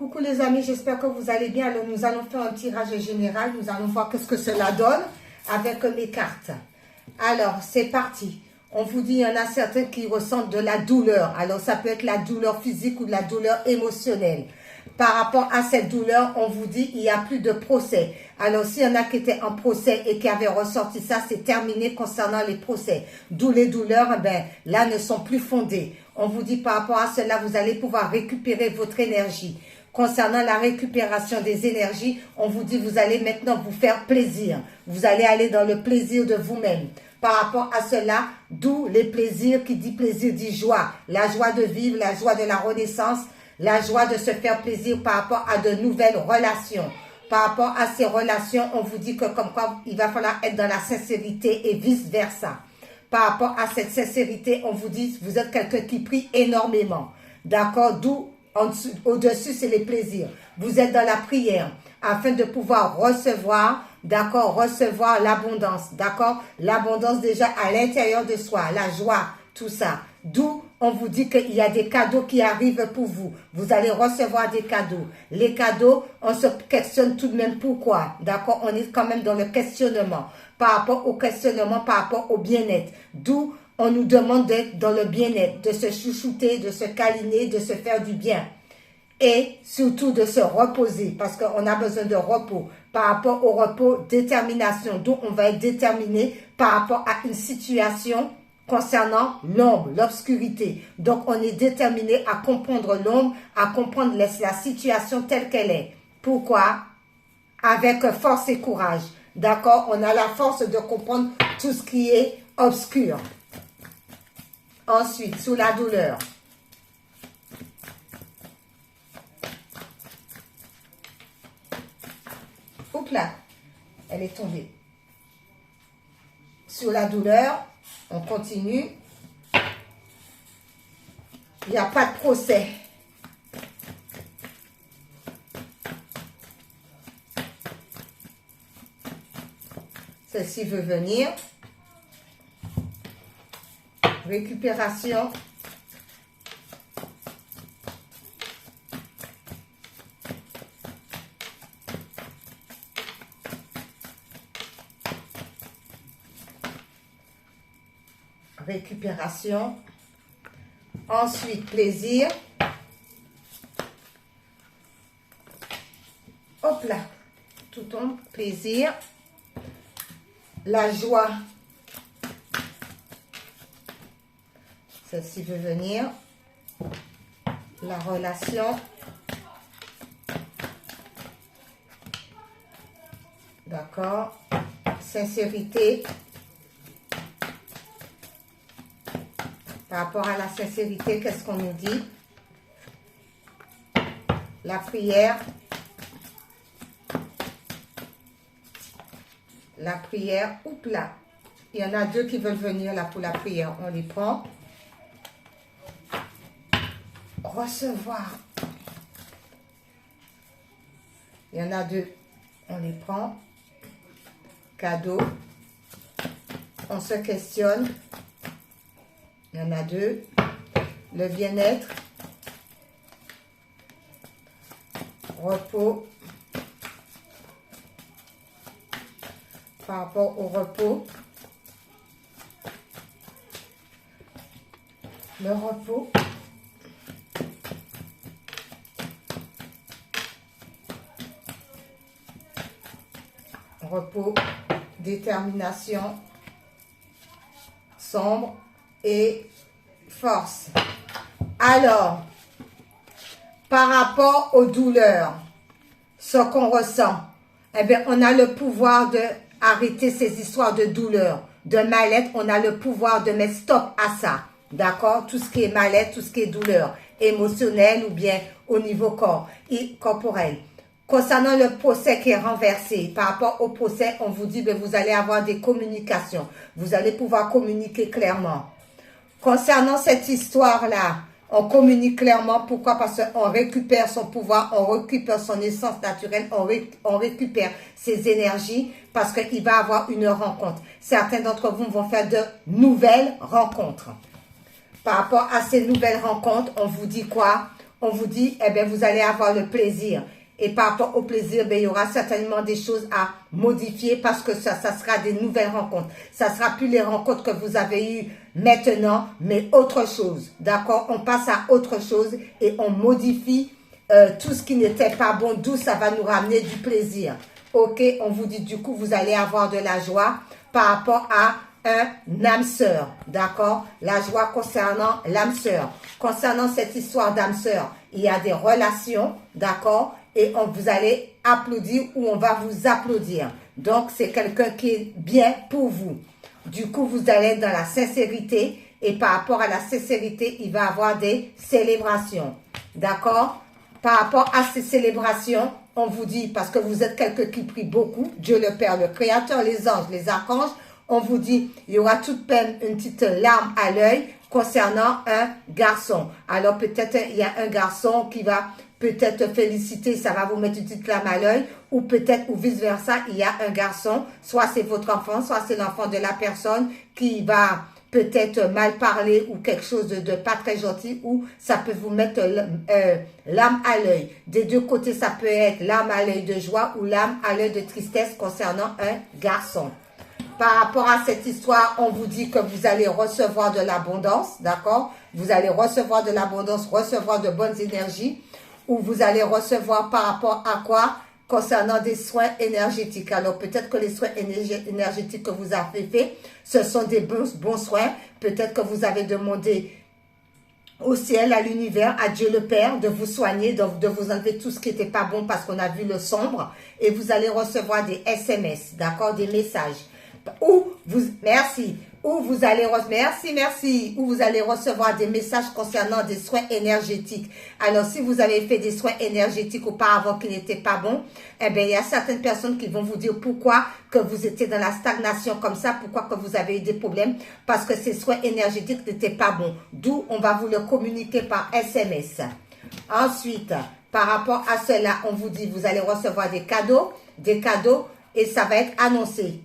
Coucou les amis, j'espère que vous allez bien. Alors nous allons faire un tirage général. Nous allons voir qu'est-ce que cela donne avec mes cartes. Alors c'est parti. On vous dit, il y en a certains qui ressentent de la douleur. Alors ça peut être la douleur physique ou de la douleur émotionnelle. Par rapport à cette douleur, on vous dit il n'y a plus de procès. Alors s'il y en a qui étaient en procès et qui avaient ressorti ça, c'est terminé concernant les procès. D'où les douleurs, là ne sont plus fondées. On vous dit par rapport à cela, vous allez pouvoir récupérer votre énergie. Concernant la récupération des énergies, on vous dit vous allez maintenant vous faire plaisir. Vous allez aller dans le plaisir de vous-même. Par rapport à cela, d'où les plaisirs, qui dit plaisir dit joie. La joie de vivre, la joie de la renaissance, la joie de se faire plaisir par rapport à de nouvelles relations. Par rapport à ces relations, on vous dit que comme quoi il va falloir être dans la sincérité et vice-versa. Par rapport à cette sincérité, on vous dit vous êtes quelqu'un qui prie énormément. D'accord? D'où au-dessus, c'est les plaisirs. Vous êtes dans la prière afin de pouvoir recevoir, d'accord, recevoir l'abondance, d'accord, l'abondance déjà à l'intérieur de soi, la joie, tout ça. D'où on vous dit qu'il y a des cadeaux qui arrivent pour vous. Vous allez recevoir des cadeaux. Les cadeaux, on se questionne tout de même pourquoi, d'accord, on est quand même dans le questionnement, par rapport au questionnement, par rapport au bien-être. D'où on nous demande d'être dans le bien-être, de se chouchouter, de se câliner, de se faire du bien. Et surtout de se reposer, parce qu'on a besoin de repos. Par rapport au repos, détermination. Donc, on va être déterminé par rapport à une situation concernant l'ombre, l'obscurité. Donc, on est déterminé à comprendre l'ombre, à comprendre la situation telle qu'elle est. Pourquoi? Avec force et courage. D'accord? On a la force de comprendre tout ce qui est obscur. Ensuite, sous la douleur. Oups là, elle est tombée. Sous la douleur, on continue. Il n'y a pas de procès. Celle-ci veut venir. Récupération. Récupération. Ensuite, plaisir. Hop là. Tout tombe. Plaisir. La joie. Celle-ci veut venir. La relation. D'accord. Sincérité. Par rapport à la sincérité, qu'est-ce qu'on nous dit? La prière. La prière. Oups là. Il y en a deux qui veulent venir là pour la prière. On les prend. Recevoir. Il y en a deux. On les prend. Cadeau. On se questionne. Il y en a deux. Le bien-être. Repos. Par rapport au repos. Le repos. Repos, détermination, sombre et force. Alors, par rapport aux douleurs, ce qu'on ressent, eh bien, on a le pouvoir d'arrêter ces histoires de douleur, de mal-être. On a le pouvoir de mettre stop à ça. D'accord? Tout ce qui est mal-être, tout ce qui est douleur émotionnelle ou bien au niveau corporel. Concernant le procès qui est renversé, par rapport au procès, on vous dit que vous allez avoir des communications. Vous allez pouvoir communiquer clairement. Concernant cette histoire-là, on communique clairement. Pourquoi? Parce qu'on récupère son pouvoir, on récupère son essence naturelle, on récupère ses énergies parce qu'il va avoir une rencontre. Certains d'entre vous vont faire de nouvelles rencontres. Par rapport à ces nouvelles rencontres, on vous dit quoi? on vous dit, eh bien, vous allez avoir le plaisir. Et par rapport au plaisir, ben, il y aura certainement des choses à modifier parce que ça sera des nouvelles rencontres. Ça sera plus les rencontres que vous avez eues maintenant, mais autre chose. D'accord? On passe à autre chose et on modifie tout ce qui n'était pas bon, d'où ça va nous ramener du plaisir. Ok, on vous dit du coup, vous allez avoir de la joie par rapport à un âme sœur, d'accord? La joie concernant l'âme sœur. Concernant cette histoire d'âme sœur, il y a des relations, d'accord? Et vous allez applaudir ou on va vous applaudir. Donc, c'est quelqu'un qui est bien pour vous. Du coup, vous allez être dans la sincérité et par rapport à la sincérité, il va y avoir des célébrations, d'accord? Par rapport à ces célébrations, on vous dit, parce que vous êtes quelqu'un qui prie beaucoup, Dieu le Père, le Créateur, les anges, les archanges, on vous dit, il y aura tout de même une petite larme à l'œil concernant un garçon. Alors peut-être il y a un garçon qui va peut-être féliciter, ça va vous mettre une petite larme à l'œil, ou peut-être, ou vice-versa, il y a un garçon, soit c'est votre enfant, soit c'est l'enfant de la personne qui va peut-être mal parler ou quelque chose de pas très gentil, ou ça peut vous mettre l'âme à l'œil. Des deux côtés, ça peut être l'âme à l'œil de joie ou l'âme à l'œil de tristesse concernant un garçon. Par rapport à cette histoire, on vous dit que vous allez recevoir de l'abondance, d'accord? Vous allez recevoir de l'abondance, recevoir de bonnes énergies, ou vous allez recevoir par rapport à quoi? Concernant des soins énergétiques. Alors, peut-être que les soins énergétiques que vous avez faits, ce sont des bons soins. Peut-être que vous avez demandé au ciel, à l'univers, à Dieu le Père, de vous soigner, de vous enlever tout ce qui n'était pas bon parce qu'on a vu le sombre. Et vous allez recevoir des SMS, d'accord? Des messages. Merci. Ou vous allez recevoir des messages concernant des soins énergétiques. Alors, si vous avez fait des soins énergétiques auparavant qui n'étaient pas bons, eh bien, il y a certaines personnes qui vont vous dire pourquoi que vous étiez dans la stagnation comme ça, pourquoi que vous avez eu des problèmes, parce que ces soins énergétiques n'étaient pas bons. D'où on va vous le communiquer par SMS. Ensuite, par rapport à cela, on vous dit, vous allez recevoir des cadeaux, et ça va être annoncé.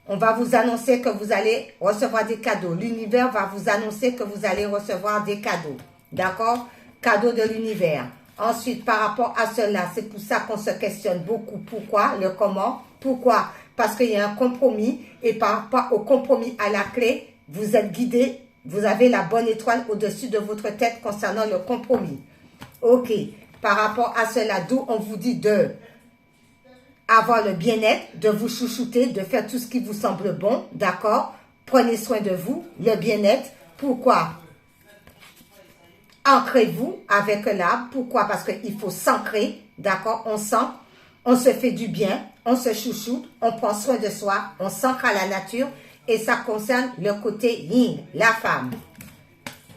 On va vous annoncer que vous allez recevoir des cadeaux. L'univers va vous annoncer que vous allez recevoir des cadeaux. D'accord? Cadeaux de l'univers. Ensuite, par rapport à cela, c'est pour ça qu'on se questionne beaucoup. Pourquoi? Le comment? Pourquoi? Parce qu'il y a un compromis. Et par rapport au compromis à la clé, vous êtes guidé. Vous avez la bonne étoile au-dessus de votre tête concernant le compromis. Ok. Par rapport à cela, d'où on vous dit de avoir le bien-être, de vous chouchouter, de faire tout ce qui vous semble bon, d'accord? Prenez soin de vous, le bien-être. Pourquoi? Ancrez-vous avec l'arbre. Pourquoi? Parce qu'il faut s'ancrer, d'accord? On sent, on se fait du bien, on se chouchoute, on prend soin de soi, on s'ancre à la nature et ça concerne le côté yin, la femme.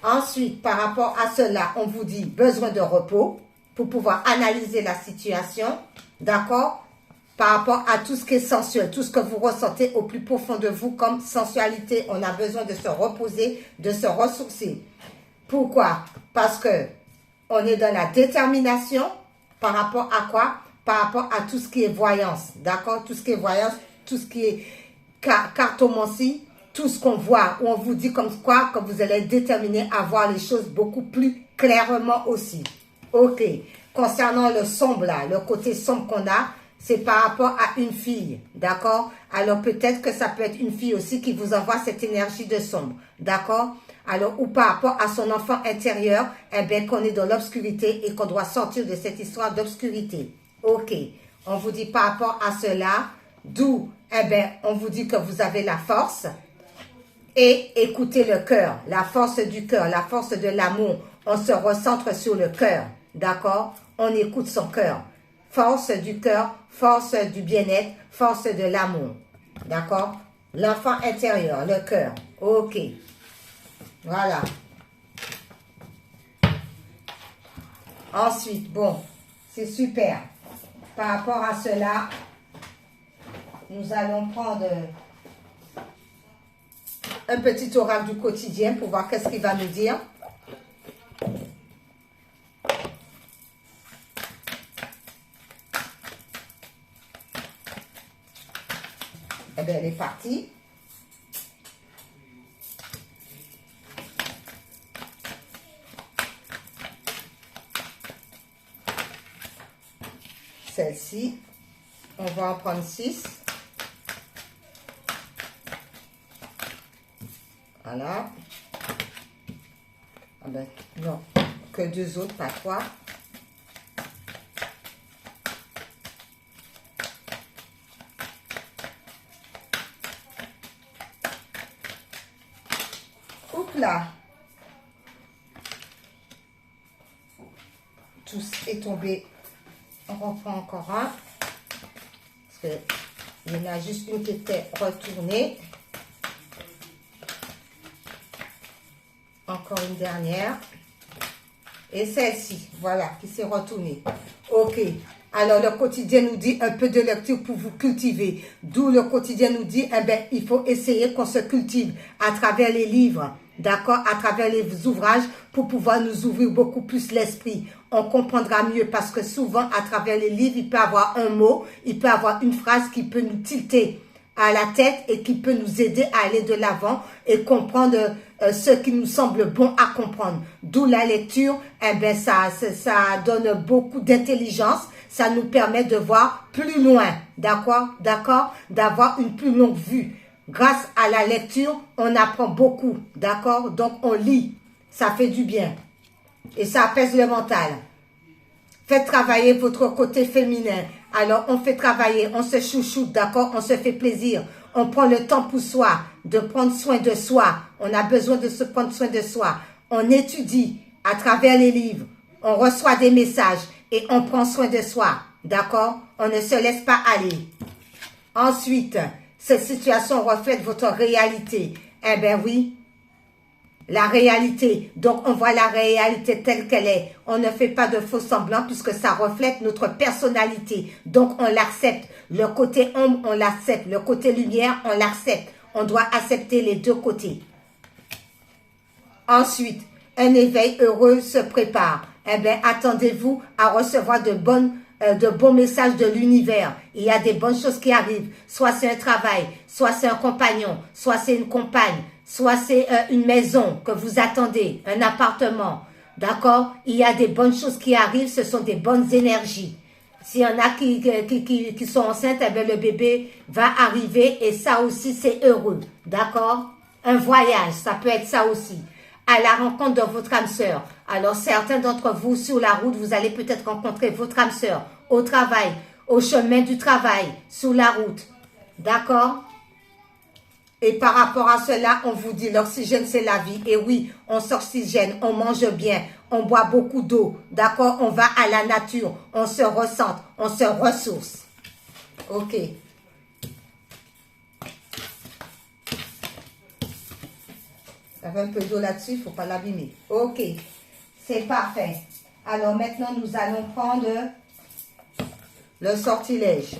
Ensuite, par rapport à cela, on vous dit besoin de repos pour pouvoir analyser la situation, d'accord? Par rapport à tout ce qui est sensuel, tout ce que vous ressentez au plus profond de vous comme sensualité, on a besoin de se reposer, de se ressourcer. Pourquoi? Parce que on est dans la détermination par rapport à quoi? Par rapport à tout ce qui est voyance, d'accord? Tout ce qui est voyance, tout ce qui est cartomancie, tout ce qu'on voit, où on vous dit comme quoi que vous allez être déterminé à voir les choses beaucoup plus clairement aussi. Ok. Concernant le sombre là, le côté sombre qu'on a, c'est par rapport à une fille, d'accord? Alors peut-être que ça peut être une fille aussi qui vous envoie cette énergie de sombre, d'accord? Alors, ou par rapport à son enfant intérieur, eh bien qu'on est dans l'obscurité et qu'on doit sortir de cette histoire d'obscurité. Ok, on vous dit par rapport à cela, d'où, eh bien, on vous dit que vous avez la force et écoutez le cœur, la force du cœur, la force de l'amour. On se recentre sur le cœur, d'accord? On écoute son cœur. Force du cœur, force du bien-être, force de l'amour. D'accord? L'enfant intérieur, le cœur. Ok. Voilà. Ensuite, bon, c'est super. Par rapport à cela, nous allons prendre un petit oracle du quotidien pour voir qu'est-ce qu'il va nous dire. Eh bien, elle est partie. celle-ci. On va en prendre 6. Voilà. Ah ben, non, que 2 autres, pas 3. Oups là. Tout est tombé. On reprend encore un. Parce qu'il y en a juste une qui était retournée. Encore une dernière. Et celle-ci, voilà, qui s'est retournée. Ok. Alors, le quotidien nous dit un peu de lecture pour vous cultiver. D'où le quotidien nous dit, eh ben, il faut essayer qu'on se cultive à travers les livres, d'accord, à travers les ouvrages pour pouvoir nous ouvrir beaucoup plus l'esprit. On comprendra mieux parce que souvent, à travers les livres, il peut y avoir un mot, il peut y avoir une phrase qui peut nous tilter à la tête et qui peut nous aider à aller de l'avant et comprendre ce qui nous semble bon à comprendre. D'où la lecture, eh ben ça donne beaucoup d'intelligence, ça nous permet de voir plus loin, d'accord, d'avoir une plus longue vue. Grâce à la lecture, on apprend beaucoup, d'accord, donc on lit, ça fait du bien et ça apaise le mental. Faites travailler votre côté féminin. Alors, on fait travailler, on se chouchoute, d'accord? On se fait plaisir. On prend le temps pour soi, de prendre soin de soi. On a besoin de se prendre soin de soi. On étudie à travers les livres. On reçoit des messages et on prend soin de soi, d'accord? On ne se laisse pas aller. Ensuite, cette situation reflète votre réalité. Eh bien oui, la réalité. Donc, on voit la réalité telle qu'elle est. On ne fait pas de faux semblants puisque ça reflète notre personnalité. Donc, on l'accepte. Le côté ombre, on l'accepte. Le côté lumière, on l'accepte. On doit accepter les deux côtés. Ensuite, un éveil heureux se prépare. Eh bien, attendez-vous à recevoir de bons messages de l'univers. Il y a des bonnes choses qui arrivent. Soit c'est un travail, soit c'est un compagnon, soit c'est une compagne, soit c'est une maison que vous attendez, un appartement. D'accord? Il y a des bonnes choses qui arrivent, ce sont des bonnes énergies. S'il y en a qui sont enceintes, eh bien, le bébé va arriver et ça aussi, c'est heureux. D'accord? Un voyage, ça peut être ça aussi. À la rencontre de votre âme sœur. Alors, certains d'entre vous, sur la route, vous allez peut-être rencontrer votre âme sœur au travail, au chemin du travail, sur la route. D'accord? Et par rapport à cela, on vous dit, l'oxygène, c'est la vie. Et oui, on s'oxygène, on mange bien, on boit beaucoup d'eau. D'accord? On va à la nature, on se ressente, on se ressource. Ok. Il y avait un peu d'eau là-dessus, il ne faut pas l'abîmer. Ok, c'est parfait. Alors maintenant, nous allons prendre le sortilège.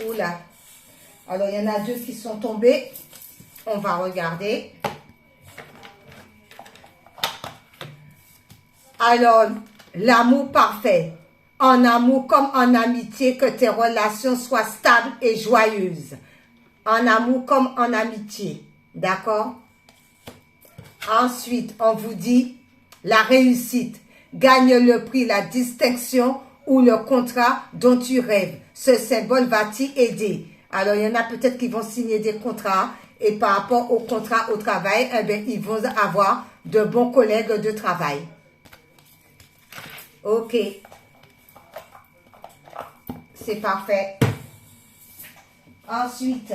Oula. Alors, il y en a 2 qui sont tombés. On va regarder. Alors, l'amour parfait. En amour comme en amitié, que tes relations soient stables et joyeuses. En amour comme en amitié. D'accord? Ensuite, on vous dit la réussite. Gagne le prix, la distinction ou le contrat dont tu rêves. Ce symbole va t'y aider. Alors, il y en a peut-être qui vont signer des contrats et par rapport au contrat au travail, eh bien, ils vont avoir de bons collègues de travail. Ok. C'est parfait. Ensuite,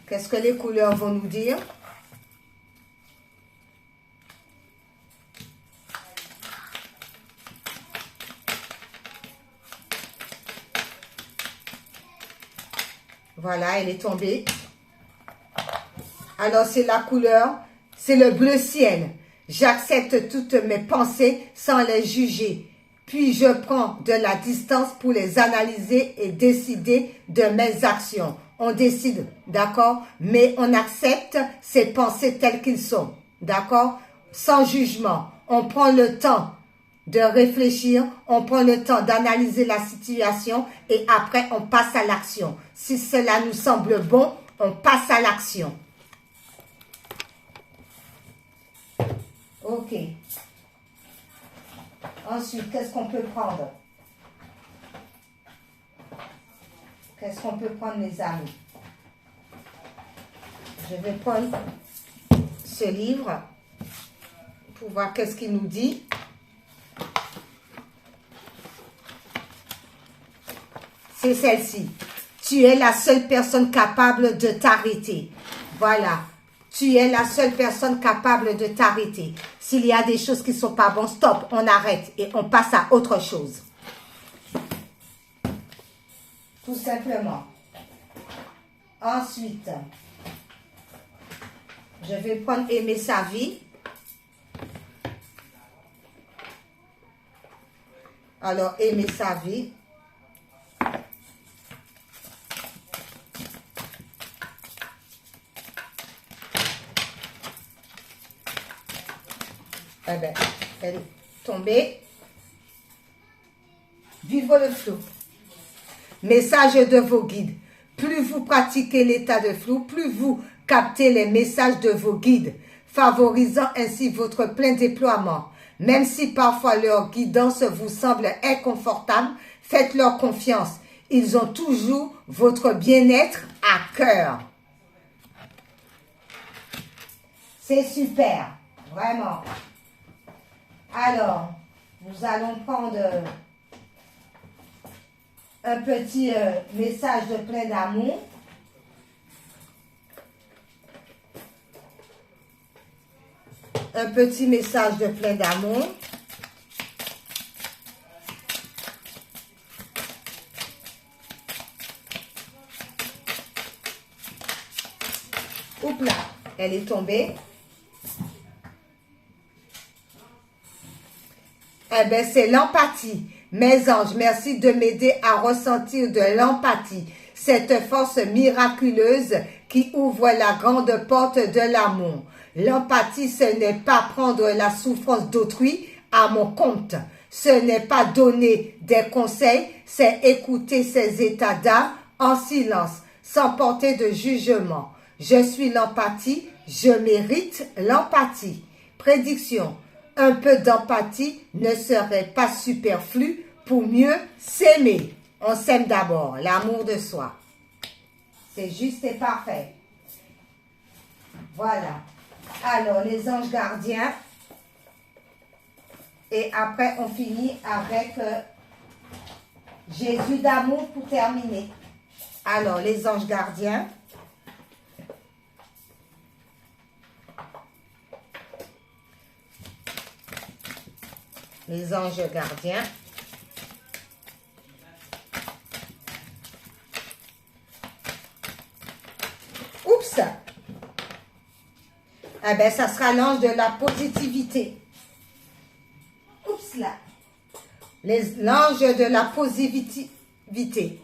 qu'est-ce que les couleurs vont nous dire? Voilà, elle est tombée. Alors, c'est la couleur, c'est le bleu ciel. J'accepte toutes mes pensées sans les juger. Puis, je prends de la distance pour les analyser et décider de mes actions. On décide, d'accord? Mais on accepte ces pensées telles qu'elles sont, d'accord? sans jugement. On prend le temps de réfléchir, on prend le temps d'analyser la situation et après on passe à l'action. Si cela nous semble bon, on passe à l'action. Ok. Ensuite, qu'est-ce qu'on peut prendre? Qu'est-ce qu'on peut prendre, mes amis? Je vais prendre ce livre pour voir qu'est-ce qu'il nous dit. C'est celle-ci. Tu es la seule personne capable de t'arrêter. Voilà. Tu es la seule personne capable de t'arrêter. S'il y a des choses qui ne sont pas bonnes, stop, on arrête et on passe à autre chose. Tout simplement. Ensuite, je vais prendre aimer sa vie. Alors, aimer sa vie. Eh bien, elle est tombée. Vivre le flou. Message de vos guides. Plus vous pratiquez l'état de flou, plus vous captez les messages de vos guides, favorisant ainsi votre plein déploiement. Même si parfois leur guidance vous semble inconfortable, faites-leur confiance. Ils ont toujours votre bien-être à cœur. C'est super, vraiment. Alors, nous allons prendre un petit message de plein d'amour. Un petit message de plein d'amour. Oups là, elle est tombée. Eh bien, c'est l'empathie. Mes anges, merci de m'aider à ressentir de l'empathie. Cette force miraculeuse qui ouvre la grande porte de l'amour. L'empathie, ce n'est pas prendre la souffrance d'autrui à mon compte. Ce n'est pas donner des conseils, c'est écouter ses états d'âme en silence, sans porter de jugement. Je suis l'empathie, je mérite l'empathie. Prédiction. Un peu d'empathie ne serait pas superflu pour mieux s'aimer. On s'aime d'abord, l'amour de soi. C'est juste et parfait. Voilà. Alors, les anges gardiens. Et après, on finit avec Jésus d'amour pour terminer. Alors, les anges gardiens. Les anges gardiens. Oups! Eh bien, ça sera l'ange de la positivité. Oups là! L'ange de la positivité.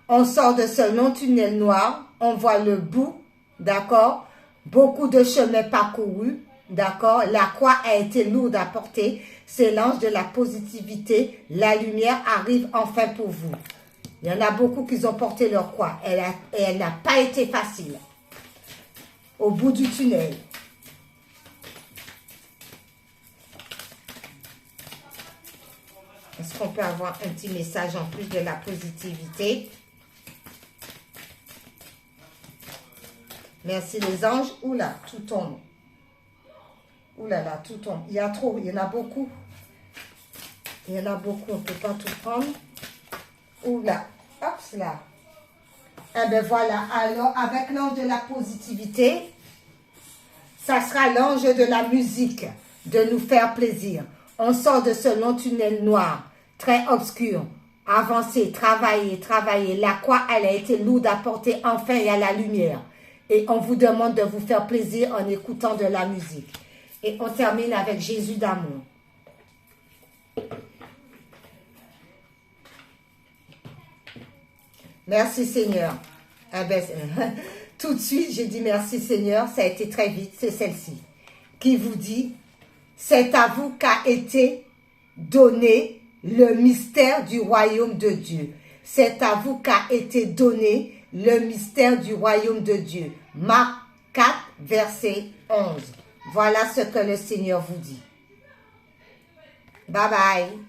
On sort de ce long tunnel noir, on voit le bout, d'accord? Beaucoup de chemins parcourus, d'accord? La croix a été lourde à porter. C'est l'ange de la positivité. La lumière arrive enfin pour vous. Il y en a beaucoup qui ont porté leur croix. Elle n'a pas été facile. Au bout du tunnel. Est-ce qu'on peut avoir un petit message en plus de la positivité? Merci les anges. Oula, tout tombe. Oula là, tout tombe. Il y a trop, il y en a beaucoup. Il y en a beaucoup, on ne peut pas tout prendre. Oula, hop là. Eh bien voilà, alors avec l'ange de la positivité, ça sera l'ange de la musique, de nous faire plaisir. On sort de ce long tunnel noir, très obscur. Avancez, travaillez, travaillez. La croix, elle a été lourde à porter. Enfin, il y a la lumière. Et on vous demande de vous faire plaisir en écoutant de la musique. Et on termine avec Jésus d'amour. Merci Seigneur. Ah ben, tout de suite, j'ai dit merci Seigneur. Ça a été très vite, c'est celle-ci. Qui vous dit, C'est à vous qu'a été donné le mystère du royaume de Dieu. C'est à vous qu'a été donné le mystère du royaume de Dieu. Marc 4, verset 11. Voilà ce que le Seigneur vous dit. Bye bye.